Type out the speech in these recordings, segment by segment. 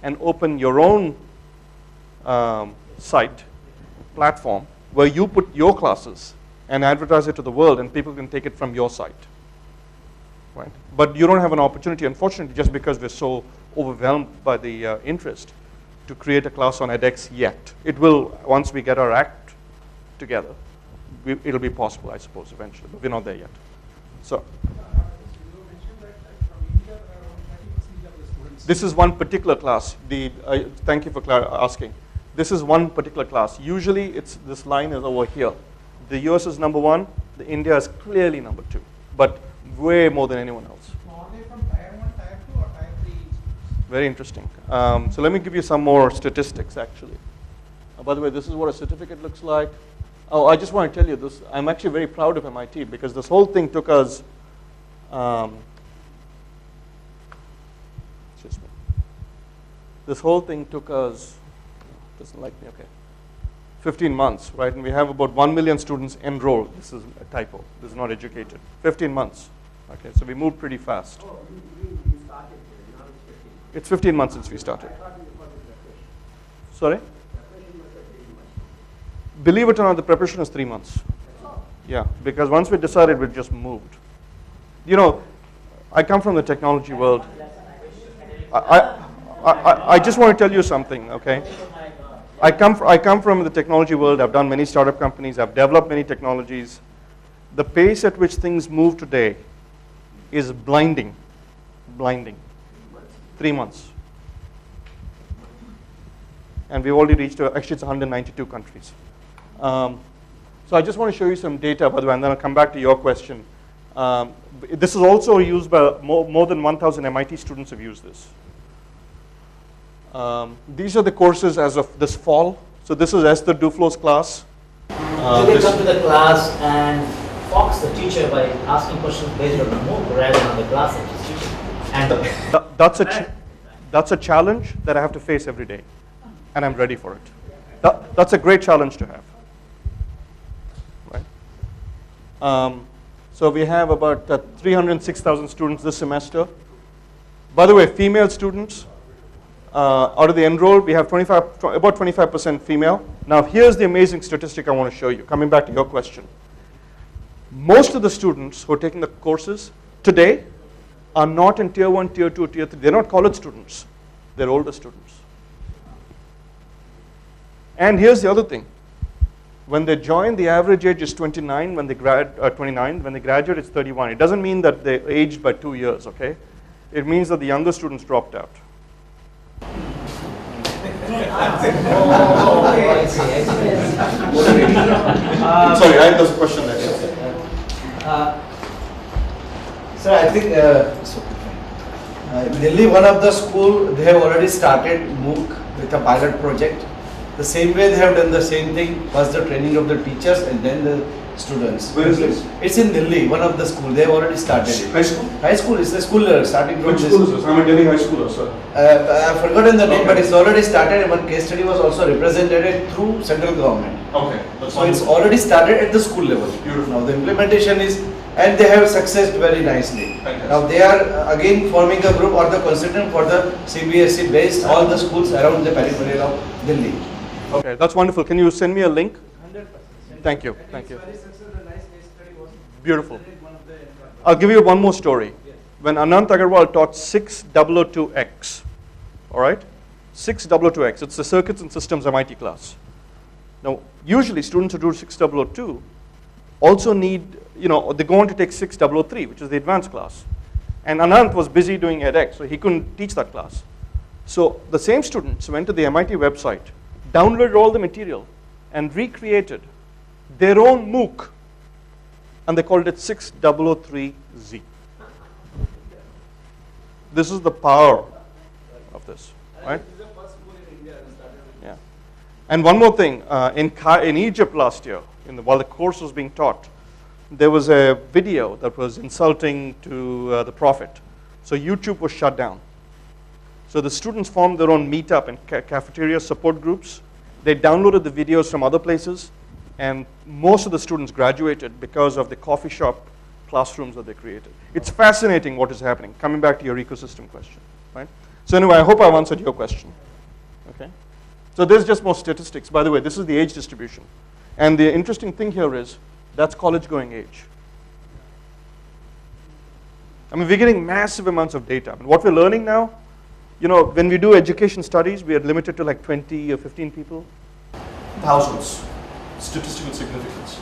and open your own site, platform, where you put your classes and advertise it to the world, and people can take it from your site. Right? But you don't have an opportunity, unfortunately, just because we're so overwhelmed by the interest, to create a class on edX yet. It will, once we get our act together, it'll be possible, I suppose, eventually, but we're not there yet. So, this is one particular class. Thank you for asking. This is one particular class. Usually, this line is over here. The US is number 1. The India is clearly number 2, but way more than anyone else. So are they from Tier 1, Tier 2, or Tier 3? Very interesting. So let me give you some more statistics, actually. By the way, this is what a certificate looks like. Oh, I just want to tell you this. I'm actually very proud of MIT because this whole thing took us, doesn't like me, okay, 15 months, right? And we have about 1 million students enrolled. This is a typo. This is not educated. 15 months. Okay, so we moved pretty fast. Oh, you started there, now it's 15. It's 15 months since we started. I thought it was a preparation. Sorry? Preparation must have been much. Believe it or not, the preparation is 3 months. Yeah, because once we decided, we just moved. You know, I come from the technology world. I just want to tell you something, okay? I come from the technology world. I've done many startup companies. I've developed many technologies. The pace at which things move today is blinding. Blinding. 3 months. And we've already reached, actually it's 192 countries. So I just want to show you some data, by the way, and then I'll come back to your question. This is also used by more than 1,000 MIT students have used this. These are the courses as of this fall. So this is Esther Duflo's class. Do they come to the class and fox the teacher by asking questions based on the MOOC rather than on the class that he's teaching? And that's a challenge that I have to face every day, and I'm ready for it. That's a great challenge to have. Right? So we have about 306,000 students this semester. By the way, female students, out of the enrolled, we have about 25% female. Now here's the amazing statistic I want to show you, coming back to your question. Most of the students who are taking the courses today are not in Tier 1, Tier 2, Tier 3. They're not college students. They're older students. And here's the other thing. When they join, the average age is 29. When they 29. When they graduate, it's 31. It doesn't mean that they aged by 2 years, okay? It means that the younger students dropped out. Sorry, I have this question next. Sir, I think Delhi, one of the school, they have already started MOOC with a pilot project. The same way they have done the same thing, first the training of the teachers and then the students. Where is this? It's in Delhi, one of the school. They have already started it. High school? High school is a school starting from Which school is this? I'm a Delhi high schooler, sir. I've forgotten the name, Okay. but it's already started. And one case study was also represented through central government. Okay. That's So it's wonderful. already started at the school level. Beautiful. Now the implementation is, and they have successed very nicely. Fantastic. Now they are again forming a group or the consultant for the CBSE based all the schools around the periphery of Delhi. Okay, that's wonderful. Can you send me a link? 100%. Thank you. Thank you. Very successful, nice case study was Beautiful. one of the I'll give you one more story. When Anant Agarwal taught 602X, all right? 602X, it's the Circuits and Systems MIT class. Now, usually students who do 6002 also need, they go on to take 6003, which is the advanced class. And Anant was busy doing edX, so he couldn't teach that class. So the same students went to the MIT website, downloaded all the material, and recreated their own MOOC, and they called it 6003Z. This is the power of this, right? Yeah. And one more thing, in Egypt last year, while the course was being taught, there was a video that was insulting to the Prophet. So YouTube was shut down. So the students formed their own meetup and cafeteria support groups. They downloaded the videos from other places, and most of the students graduated because of the coffee shop classrooms that they created. It's fascinating what is happening, coming back to your ecosystem question, right? So anyway, I hope I've answered your question. Okay. So there's just more statistics. By the way, this is the age distribution. And the interesting thing here is that's college-going age. I mean, we're getting massive amounts of data. I mean, what we're learning now, you know, when we do education studies, we are limited to like 20 or 15 people. Thousands. Statistical significance.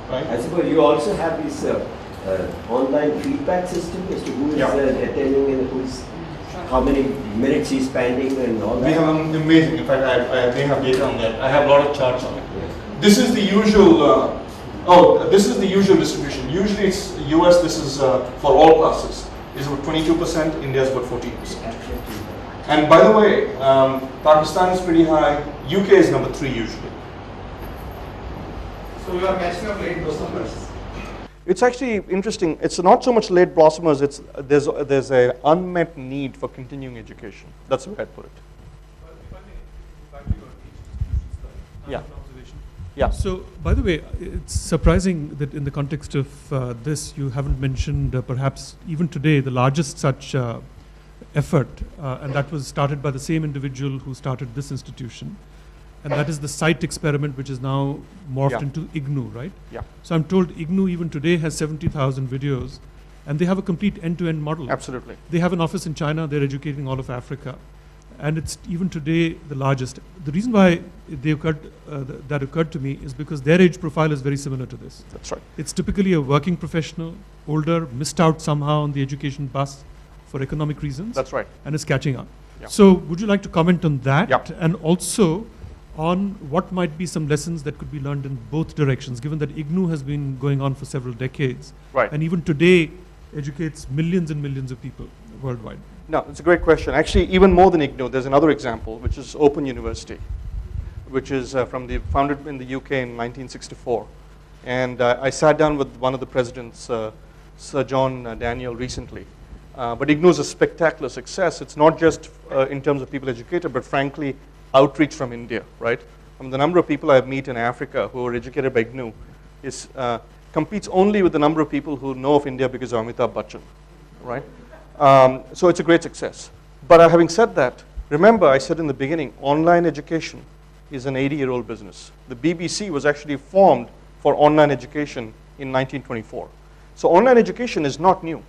Right? I suppose you also have this online feedback system as to who is attending and who's, how many minutes he's spending and all that. We have amazing. In fact, I may have data on that. I have a lot of charts on it. This is the usual. This is the usual distribution. Usually it's US. This is for all classes. Is about 22%. India is about 14%. And by the way, Pakistan is pretty high. UK is number 3 usually. So you are catching up late blossomers. It's actually interesting. It's not so much late blossomers. It's there's a unmet need for continuing education. That's the way I'd put it. If I may, back to your age distribution study. Yeah. An observation. Yeah. So, by the way, it's surprising that in the context of this, you haven't mentioned perhaps even today the largest such effort, and that was started by the same individual who started this institution. And that is the site experiment, which is now morphed into IIM-A, right? Yeah. So I'm told IIM-A even today has 70,000 videos, and they have a complete end-to-end model. Absolutely. They have an office in China. They're educating all of Africa, and it's even today the largest. The reason why that occurred to me is because their age profile is very similar to this. That's right. It's typically a working professional, older, missed out somehow on the education bus for economic reasons. That's right. And is catching up. Yeah. So would you like to comment on that? Yeah. And also on what might be some lessons that could be learned in both directions, given that IIM-A has been going on for several decades. Right. And even today educates millions and millions of people worldwide. No, it's a great question. Actually, even more than IIM-A, there's another example, which is Open University, which is founded in the UK in 1964. And I sat down with one of the presidents, Sir John Daniel, recently. But IIM-A is a spectacular success. It's not just in terms of people educated, but frankly, outreach from India, right? I mean, the number of people I meet in Africa who are educated by IIM-A is, competes only with the number of people who know of India because of Amitabh Bachchan, right? So it's a great success. But having said that, remember I said in the beginning, online education is an 80-year-old business. The BBC was actually formed for online education in 1924. So online education is not new.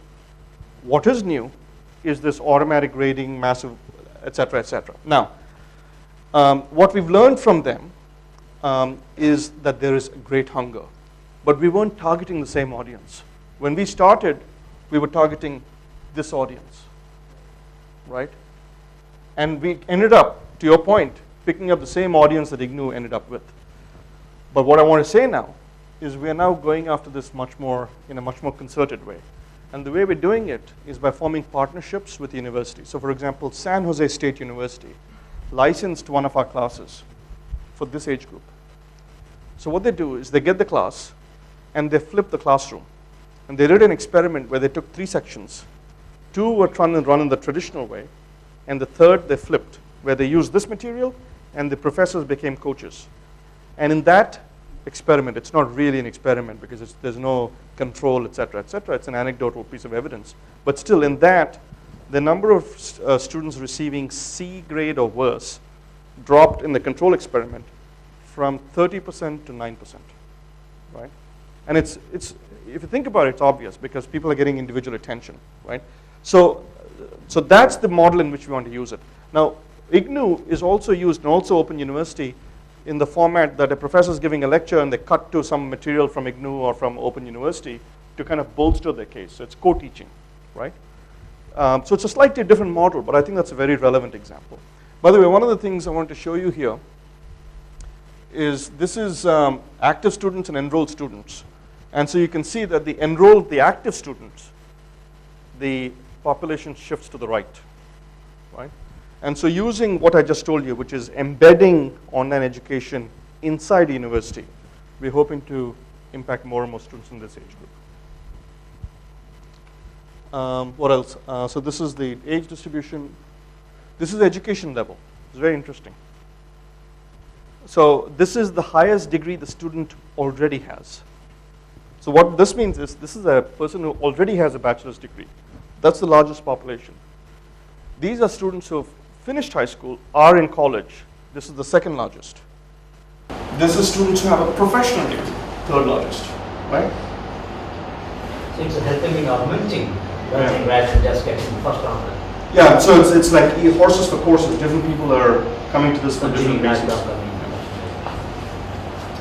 What is new is this automatic grading, massive, et cetera, et cetera. Now, what we've learned from them is that there is great hunger. But we weren't targeting the same audience. When we started, we were targeting this audience, right? And we ended up, to your point, picking up the same audience that IIM-A ended up with. But what I want to say now is we are now going after this in a much more concerted way. And the way we're doing it is by forming partnerships with universities. So for example, San Jose State University licensed one of our classes for this age group. So what they do is they get the class and they flip the classroom. And they did an experiment where they took 3 sections. 2 were run in the traditional way, and the third they flipped, where they used this material and the professors became coaches. And in that experiment, it's not really an experiment because there's no control, et cetera, et cetera. It's an anecdotal piece of evidence. But still, in that, the number of students receiving C grade or worse dropped in the control experiment from 30% to 9%, right? And it's if you think about it, it's obvious because people are getting individual attention, right? So that's the model in which we want to use it. Now, IIM-A is also used in also Open University in the format that a professor is giving a lecture and they cut to some material from IIM-A or from Open University to kind of bolster their case. So it's co-teaching, right? So it's a slightly different model, but I think that's a very relevant example. By the way, one of the things I want to show you here is this is active students and enrolled students. And so you can see that the active students, the population shifts to the right, right? And so using what I just told you, which is embedding online education inside the university, we're hoping to impact more and more students in this age group. What else? So this is the age distribution. This is the education level. It's very interesting. So this is the highest degree the student already has. So what this means is this is a person who already has a bachelor's degree. That's the largest population. These are students who have finished high school, are in college. This is the second largest. This is students who have a professional degree, third largest, right? So it's helping in augmenting learning rather than just getting the first round. Yeah, so it's like horses for courses. Different people are coming to this for different reasons.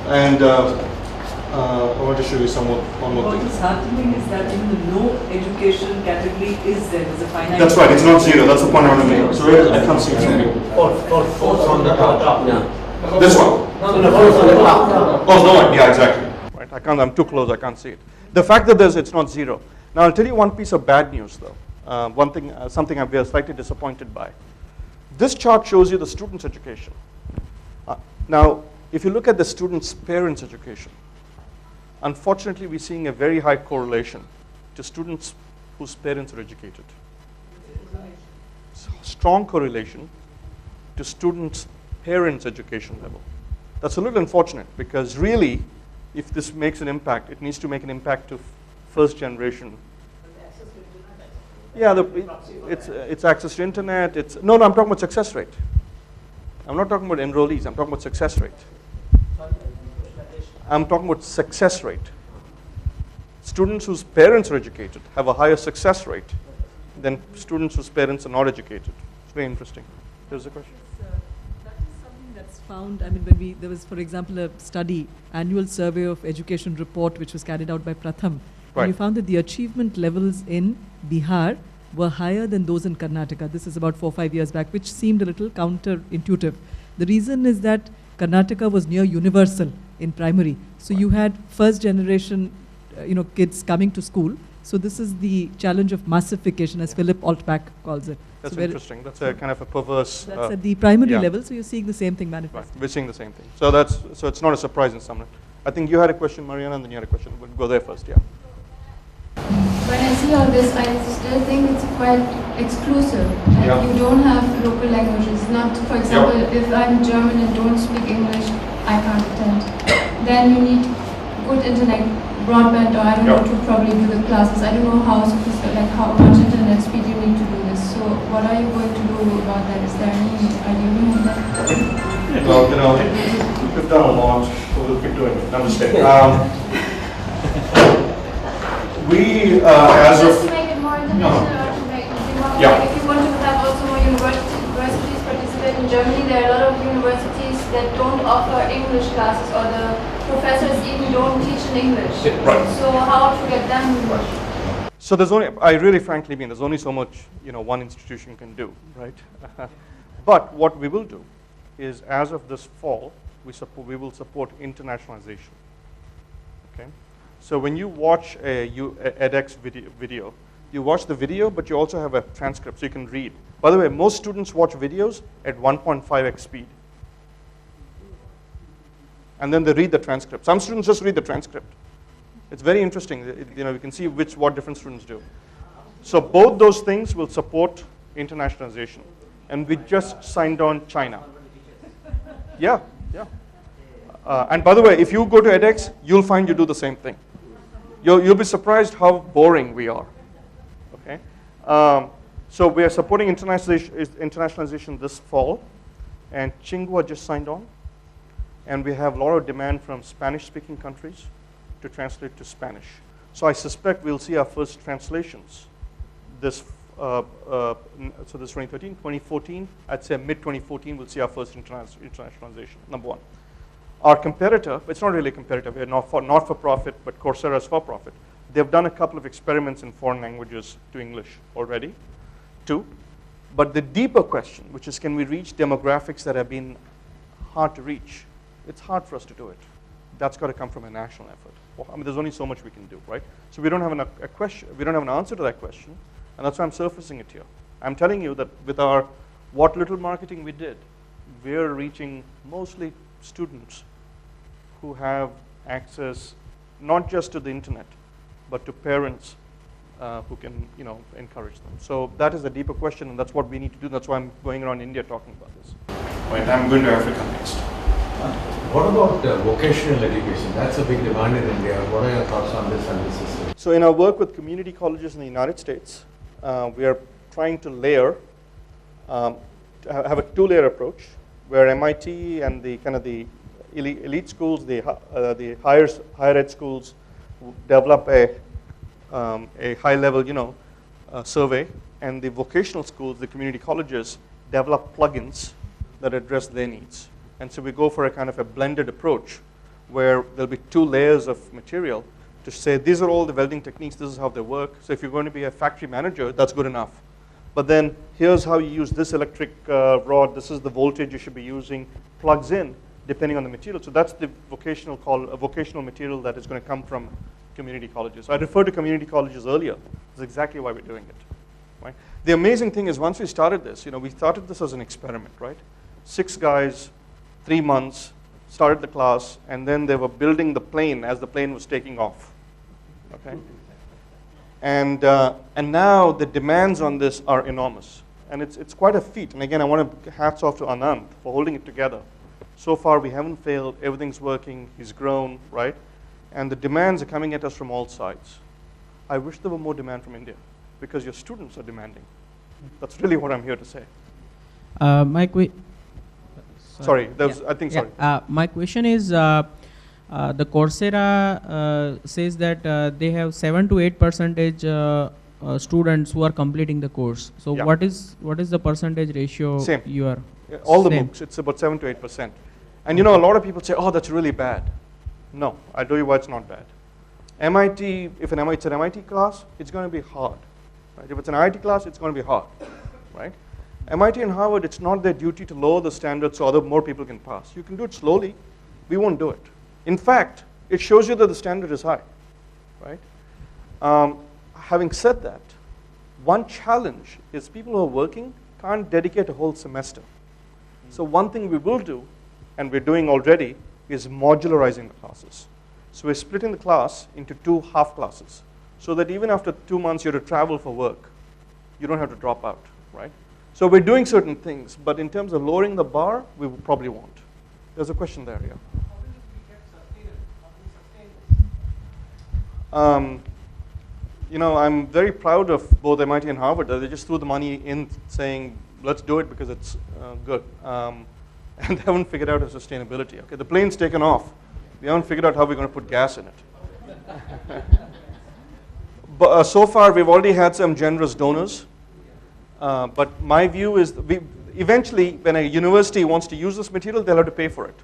And I want to show you one more What thing. is heartening is that even the no education category is there. There's a finite. That's right, it's not zero. That's the point I want to make. So I can't see it from here. Fourth on the top. No. This one. No, fourth on the top. Oh, no, yeah, exactly. Right, I'm too close, I can't see it. The fact that it's not zero. Now I'll tell you one piece of bad news though. One thing, something we are slightly disappointed by. This chart shows you the student's education. Now, if you look at the student's parents' education, unfortunately we're seeing a very high correlation to students whose parents are educated. Strong correlation to students' parents' education level. That's a little unfortunate because really, if this makes an impact, it needs to make an impact to first generation. Yeah, it's access to internet. No, I'm talking about success rate. I'm not talking about enrollees. I'm talking about success rate. I'm talking about success rate. Students whose parents are educated have a higher success rate than students whose parents are not educated. It's very interesting. There's a question. That is something that's found. I mean, there was, for example, a study, annual survey of education report, which was carried out by Pratham. Right. And you found that the achievement levels in Bihar were higher than those in Karnataka. This is about 4 or 5 years back, which seemed a little counterintuitive. The reason is that Karnataka was near universal in primary. So you had first generation kids coming to school. So this is the challenge of massification, as Philip Altbach calls it. That's so interesting. That's a kind of a perverse. That's at the primary yeah. level, so you're seeing the same thing manifest. Right. We're seeing the same thing. So it's not a surprise in some way. I think you had a question, Mariana, and then you had a question. We'll go there first, yeah. When I see all this, I still think it's quite exclusive. Like Yeah. you don't have local languages. Not, for example, if I'm German and don't speak English, I can't attend. Then you need good internet, broadband, or I don't know, to probably do the classes. I don't know how much internet speed you need to do this. So what are you going to do about that? Is there any idea behind that? Well, we've done a lot, so we'll keep doing it. Namaste. As Just of to make it more international, or to make it more, Yeah. like if you want to have also more universities participate in Germany, there are a lot of universities that don't offer English classes, or the professors even don't teach in English. Right. So how to get them? So there's only, I really frankly mean, there's only so much one institution can do, right? But what we will do is, as of this fall, we will support internationalization. Okay. So when you watch a edX video, you watch the video, but you also have a transcript, so you can read. By the way, most students watch videos at 1.5x speed. And then they read the transcript. Some students just read the transcript. It's very interesting. You can see what different students do. So both those things will support internationalization. And we just signed on China. Yeah. And by the way, if you go to edX, you'll find you do the same thing. You'll be surprised how boring we are. Okay. So we are supporting internationalization this fall, and Tsinghua just signed on. And we have a lot of demand from Spanish-speaking countries to translate to Spanish. So I suspect we'll see our first translations this, so this 2013, 2014, I'd say mid-2014, we'll see our first internationalization, number one. Our competitor, it's not really a competitor, we're not for profit, but Coursera is for profit. They've done a couple of experiments in foreign languages to English already, too. But the deeper question, which is, can we reach demographics that have been hard to reach? It's hard for us to do it. That's got to come from a national effort. Well, I mean, there's only so much we can do, right? So we don't have a question. We don't have an answer to that question, and that's why I'm surfacing it here. I'm telling you that with our what little marketing we did, we're reaching mostly students who have access not just to the internet, but to parents who can, encourage them. So that is a deeper question, and that's what we need to do. That's why I'm going around India talking about this. Right, I'm going to Africa next. What about vocational education? That's a big demand in India. What are your thoughts on this and this system? So in our work with community colleges in the United States, we are trying to layer have a two-layer approach where MIT and the kind of the elite schools, the higher ed schools develop a high-level, survey, and the vocational schools, the community colleges, develop plugins that address their needs. And so we go for a kind of a blended approach where there'll be two layers of material to say these are all the welding techniques, this is how they work. So if you're going to be a factory manager, that's good enough. But then here's how you use this electric rod, this is the voltage you should be using, plugs in depending on the material. So that's the vocational material that is going to come from community colleges. So I referred to community colleges earlier. That's exactly why we're doing it. Right? The amazing thing is once we started this, we started this as an experiment, right? 6 guys, 3 months, started the class, and then they were building the plane as the plane was taking off. Okay? And now the demands on this are enormous. And it's quite a feat. And again, I want to hats off to Anand for holding it together. So far, we haven't failed. Everything's working. He's grown, right? And the demands are coming at us from all sides. I wish there were more demand from India because your students are demanding. That's really what I'm here to say. Sorry, I think sorry. My question is, the Coursera says that they have 7 to 8% students who are completing the course. So Yeah. what is the percentage ratio Same. you are? Yeah, all the Same. MOOCs, it's about 7 to 8%. And a lot of people say, oh, that's really bad. No, I'll tell you why it's not bad. MIT, if it's an MIT class, it's going to be hard. Right? If it's an IIT class, it's going to be hard. Right? MIT and Harvard, it's not their duty to lower the standards so more people can pass. You can do it slowly. We won't do it. In fact, it shows you that the standard is high. Right? Having said that, one challenge is people who are working can't dedicate a whole semester. So one thing we will do, and we're doing already, is modularizing the classes. So we're splitting the class into 2 half classes so that even after 2 months you have to travel for work. You don't have to drop out, right? So we're doing certain things, but in terms of lowering the bar, we probably won't. There's a question there, yeah. I'm very proud of both MIT and Harvard. They just threw the money in saying, let's do it because it's good. And they haven't figured out a sustainability. Okay, the plane's taken off. We haven't figured out how we're going to put gas in it. But so far, we've already had some generous donors. But my view is, eventually, when a university wants to use this material, they'll have to pay for it.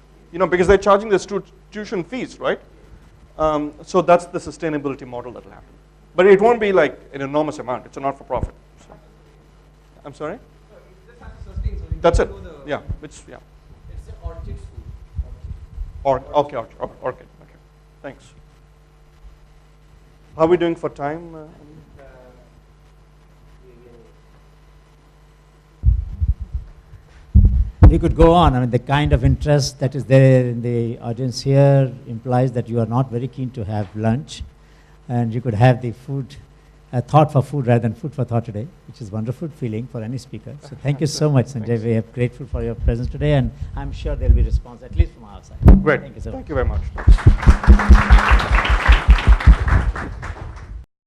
Because they're charging the tuition fees, right? So that's the sustainability model that will happen. But it won't be like an enormous amount. It's a not-for-profit. So. I'm sorry? That's it. Yeah. It's the Orchid School. Okay. Okay. Thanks. How are we doing for time? We could go on. I mean, the kind of interest that is there in the audience here implies that you are not very keen to have lunch, and you could have the food, thought for food rather than food for thought today, which is a wonderful feeling for any speaker. So thank you so much, Sanjay. We are grateful for your presence today, and I'm sure there will be response, at least from our side. Great. Thank you so much. Thank you very much.